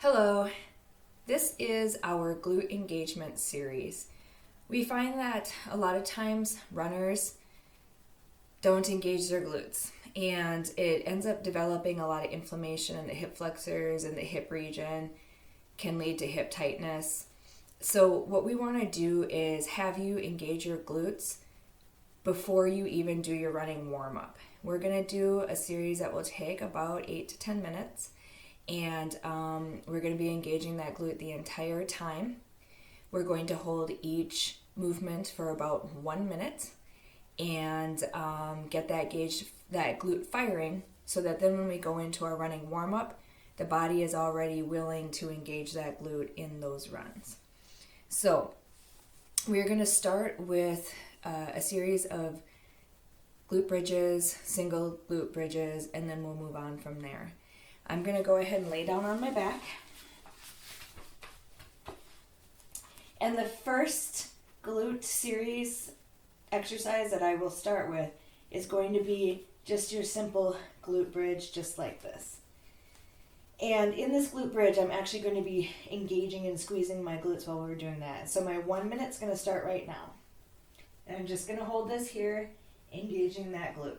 Hello, this is our glute engagement series. We find that a lot of times runners don't engage their glutes and it ends up developing a lot of inflammation in the hip flexors and the hip region, can lead to hip tightness. So what we want to do is have you engage your glutes before you even do your running warm-up. We're going to do a series that will take about 8 to 10 minutes. And we're going to be engaging that glute the entire time. We're going to hold each movement for about 1 minute and get that glute firing, so that then when we go into our running warm-up, the body is already willing to engage that glute in those runs. So we're going to start with a series of glute bridges, single glute bridges, and then we'll move on from there. I'm going to go ahead and lay down on my back. And the first glute series exercise that I will start with is going to be just your simple glute bridge, just like this. And in this glute bridge, I'm actually going to be engaging and squeezing my glutes while we're doing that. So my 1 minute's going to start right now. And I'm just going to hold this here, engaging that glute.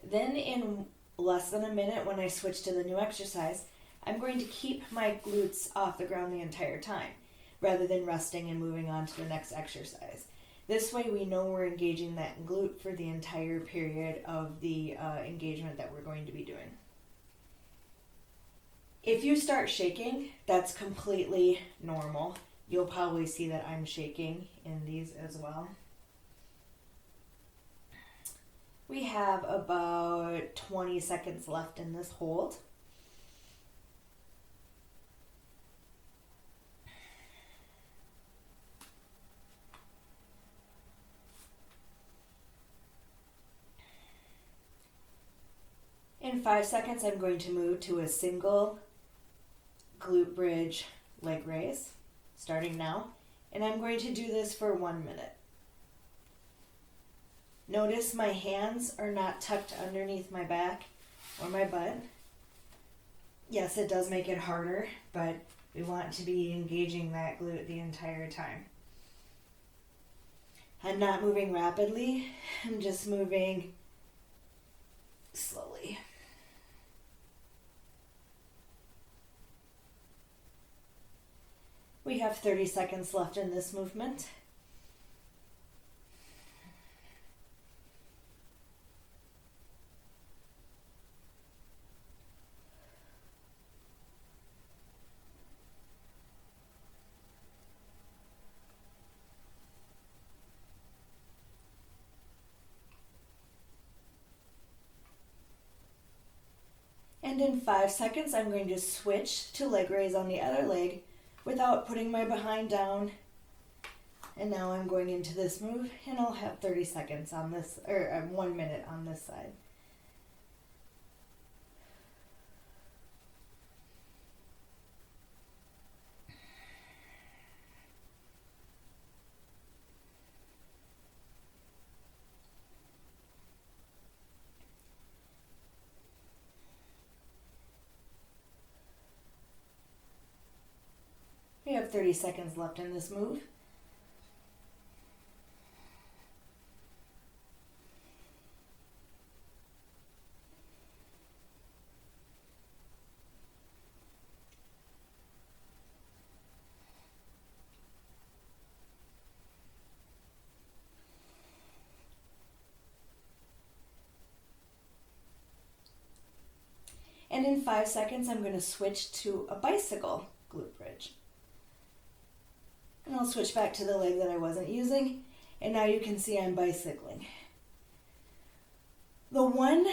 Then in less than a minute, when I switch to the new exercise, I'm going to keep my glutes off the ground the entire time, rather than resting and moving on to the next exercise. This way we know we're engaging that glute for the entire period of the engagement that we're going to be doing. If you start shaking, that's completely normal. You'll probably see that I'm shaking in these as well. We have about 20 seconds left in this hold. In 5 seconds, I'm going to move to a single glute bridge leg raise, starting now, and I'm going to do this for 1 minute. Notice my hands are not tucked underneath my back or my butt. Yes, it does make it harder, but we want to be engaging that glute the entire time. I'm not moving rapidly, I'm just moving slowly. We have 30 seconds left in this movement. And in 5 seconds, I'm going to switch to leg raise on the other leg without putting my behind down. And now I'm going into this move, and I'll have 30 seconds on this, or 1 minute on this side. We have 30 seconds left in this move. And in 5 seconds, I'm going to switch to a bicycle glute bridge. And I'll switch back to the leg that I wasn't using. And now you can see I'm bicycling. The one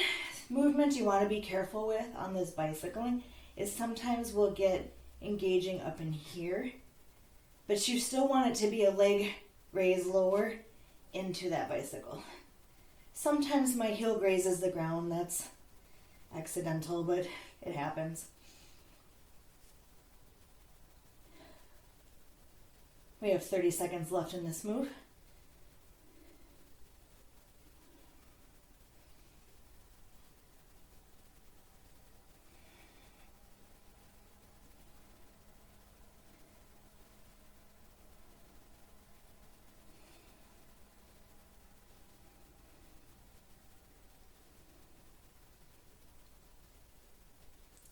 movement you want to be careful with on this bicycling is sometimes we'll get engaging up in here, but you still want it to be a leg raise lower into that bicycle. Sometimes my heel grazes the ground. That's accidental, but it happens. We have 30 seconds left in this move.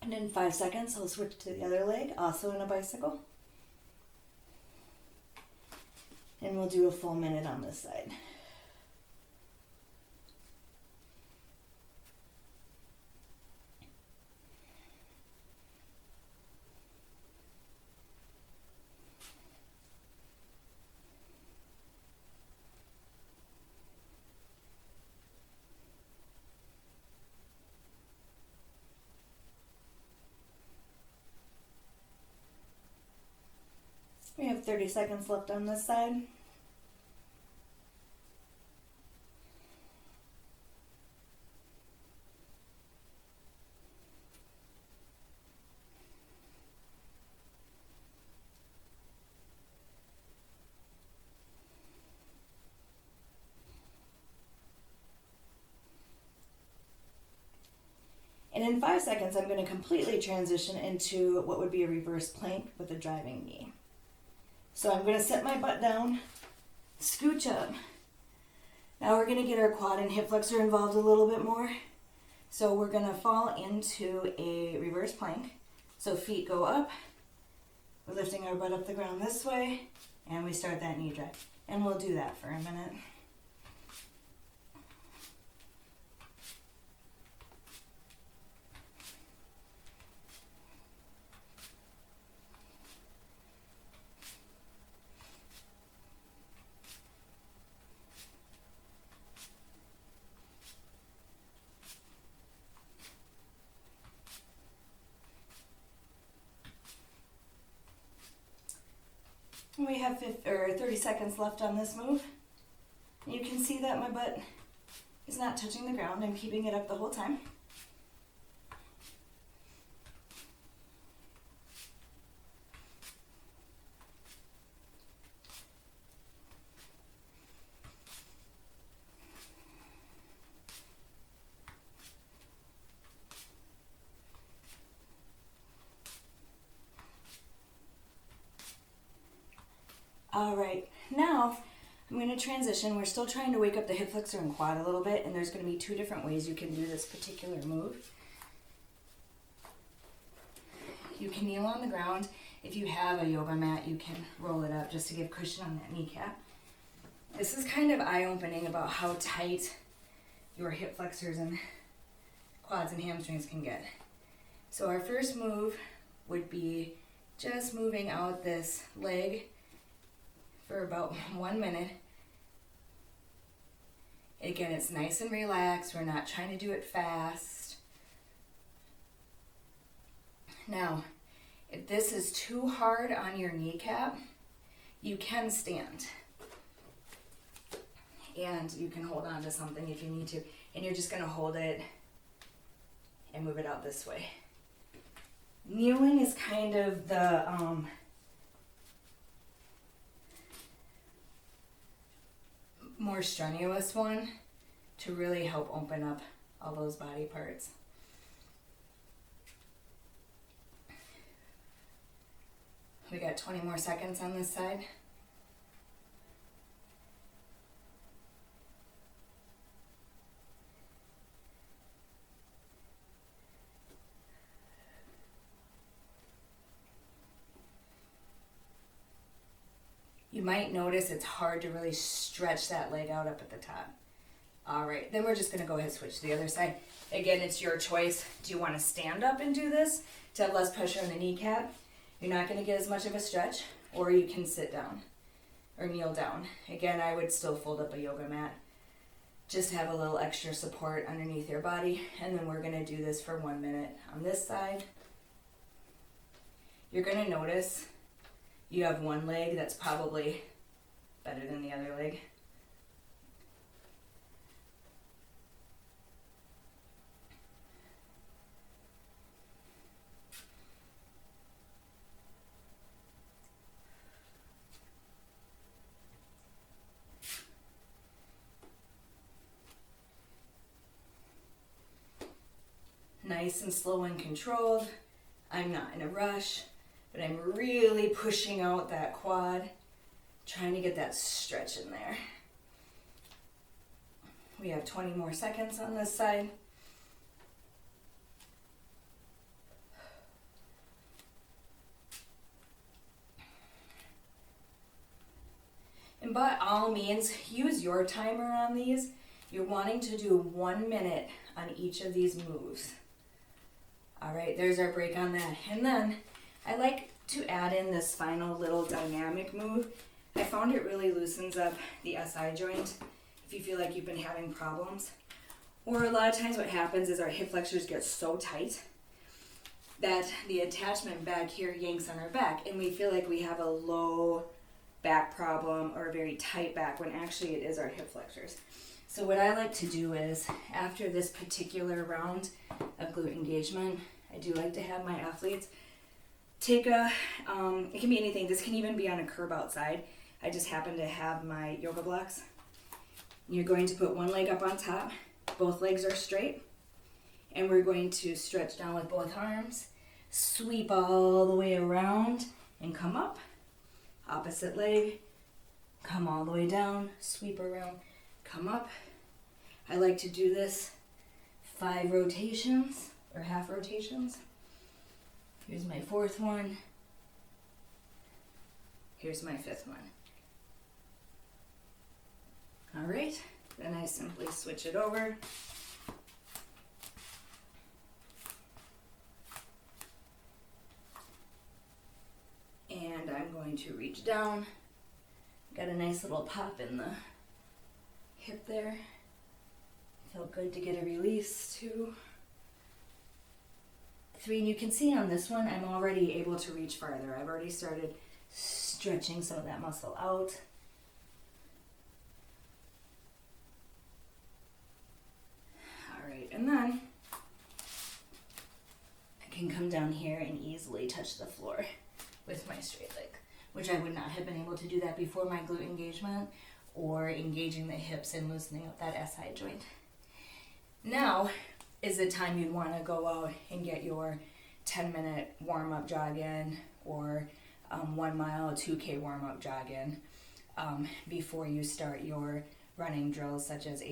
And in 5 seconds, I'll switch to the other leg, also in a bicycle. And we'll do a full minute on this side. We have 30 seconds left on this side. And in 5 seconds, I'm going to completely transition into what would be a reverse plank with a driving knee. So I'm going to set my butt down, scooch up. Now we're going to get our quad and hip flexor involved a little bit more. So we're going to fall into a reverse plank. So feet go up, we're lifting our butt up the ground this way, and we start that knee drive. And we'll do that for a minute. We have 30 seconds left on this move. You can see that my butt is not touching the ground. I'm keeping it up the whole time. All right, now I'm going to transition. We're still trying to wake up the hip flexor and quad a little bit, and there's going to be 2 different ways you can do this particular move. You can kneel on the ground. If you have a yoga mat, you can roll it up just to give cushion on that kneecap. This is kind of eye-opening about how tight your hip flexors and quads and hamstrings can get. So our first move would be just moving out this leg for about 1 minute. Again, it's nice and relaxed. We're not trying to do it fast. Now, if this is too hard on your kneecap, you can stand. And you can hold on to something if you need to. And you're just going to hold it and move it out this way. Kneeling is kind of the more strenuous one to really help open up all those body parts. We got 20 more seconds on this side. You might notice it's hard to really stretch that leg out up at the top. All right, then we're just gonna go ahead and switch to the other side. Again, it's your choice. Do you wanna stand up and do this to have less pressure on the kneecap? You're not gonna get as much of a stretch, or you can sit down or kneel down. Again, I would still fold up a yoga mat. Just have a little extra support underneath your body, and then we're gonna do this for 1 minute on this side. You're gonna notice you have one leg that's probably better than the other leg. Nice and slow and controlled. I'm not in a rush, but I'm really pushing out that quad, trying to get that stretch in there. We have 20 more seconds on this side. But all means, use your timer on these. You're wanting to do 1 minute on each of these moves. All right, there's our break on that. And then I like to add in this final little dynamic move. I found it really loosens up the SI joint if you feel like you've been having problems. Or a lot of times what happens is our hip flexors get so tight that the attachment back here yanks on our back and we feel like we have a low back problem or a very tight back when actually it is our hip flexors. So what I like to do is after this particular round of glute engagement, I do like to have my athletes take a, it can be anything. This can even be on a curb outside. I just happen to have my yoga blocks. You're going to put one leg up on top. Both legs are straight. And we're going to stretch down with both arms. Sweep all the way around and come up. Opposite leg. Come all the way down. Sweep around. Come up. I like to do this 5 rotations or half rotations. Here's my 4th one. Here's my 5th one. All right, then I simply switch it over. And I'm going to reach down. Got a nice little pop in the hip there. Felt good to get a release too. 3, and you can see on this one, I'm already able to reach farther. I've already started stretching some of that muscle out. All right, and then I can come down here and easily touch the floor with my straight leg, which I would not have been able to do that before my glute engagement or engaging the hips and loosening up that SI joint. Now is the time you'd want to go out and get your 10-minute warm-up jog in or 1 mile, 2K warm-up jog in before you start your running drills such as